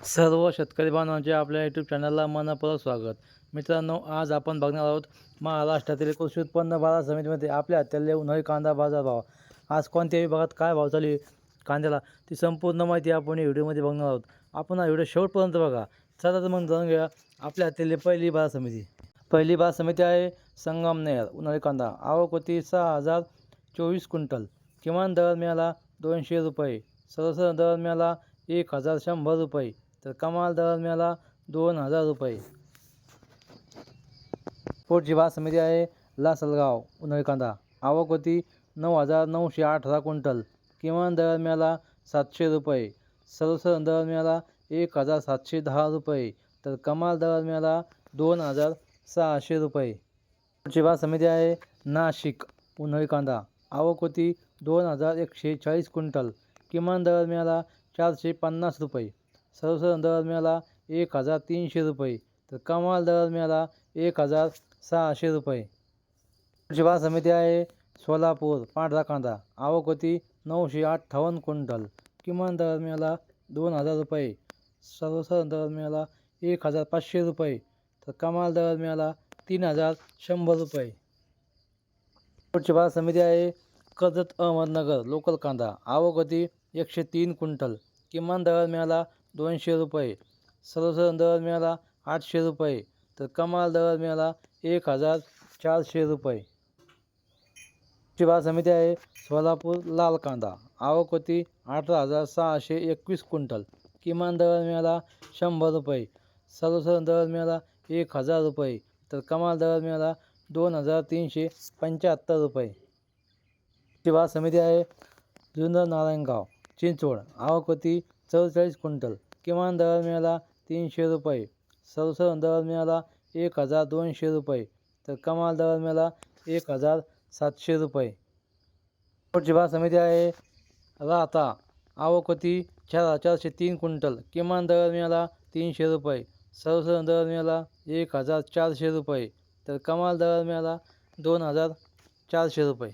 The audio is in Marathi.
सर्व शेतकरी बांधवांचे आपल्या यूट्यूब चॅनलला मनपूर्वक स्वागत. मित्रांनो, आज आपण बघणार आहोत महाराष्ट्रातील कृषी उत्पन्न बाजार समितीमध्ये आपल्या हातातले उन्हाळी कांदा बाजारभाव. आज कोणत्या विभागात काय भाव चालू आहे कांद्याला, ती संपूर्ण माहिती आपण या व्हिडिओमध्ये बघणार आहोत. आपण हा व्हिडिओ शेवटपर्यंत बघा. चला तर मग जाणून घ्या आपल्या हातातली पहिली बाजार समिती. पहिली बाजार समिती आहे संगमनेर. उन्हाळी कांदा आवक होती 6024 क्विंटल. किमान दर मिळाला 200 रुपये. सर्वसाधारण दर मिळाला 1100 रुपये. तर कमाल दर मिळाला 2000 रुपये. पुढची बाजार समिती आहे लासलगाव. उन्हाळी कांदा आवक होती 9918 क्विंटल. किमान दर मिळाला 700 रुपये. सर्वसाधारण दर मिळाला 1710 रुपये. तर कमाल दर मिळाला 2600 रुपये. पुढची बाजार समिती आहे नाशिक. उन्हाळी कांदा आवक होती 2140 क्विंटल. किमान दर मिळाला 450 रुपये. सर्वसाधारण दर मिळाला 1300 रुपये. तर कमाल दर मिळाला 1600 रुपये. पुढची बाजार समिती आहे सोलापूर. पांढरा कांदा आवक होती 958 क्विंटल. किमान दर मिळाला 2000 रुपये. सर्वसाधारण दर मिळाला 1500 रुपये. तर कमाल दर मिळाला 3100 रुपये. पुढची बाजार समिती आहे कर्जत अहमदनगर. लोकल कांदा आवक होती 103 क्विंटल. किमान दर मिळाला 200 रुपये. सर्वसाधारण दर मिळाला 800 रुपये. तर कमाल दर मिळाला 1400 रुपये. पुढची बाजार समिती आहे सोलापूर. लाल कांदा आवक होती 18621 क्विंटल. किमान दर मिळाला 100 रुपये. सर्वसाधारण दर मिळाला 1000 रुपये. तर कमाल दर मिळाला 2375 रुपये. पुढची बाजार समिती आहे जुन्नर नारायणगाव. चिंचवड आवक होती 44 क्विंटल. किमान दर मिळाला 300 रुपये. सर्वसाधारण दर मिळाला 1200 रुपये. तर कमाल दर मिळाला 1700 रुपये. पुढची बाजार समिती आहे राहता. आवक होती 4403 क्विंटल. किमान दर मिळाला 300 रुपये. सर्वसाधारण दर मिळाला 1400 रुपये. तर कमाल दर मिळाला 2400 रुपये.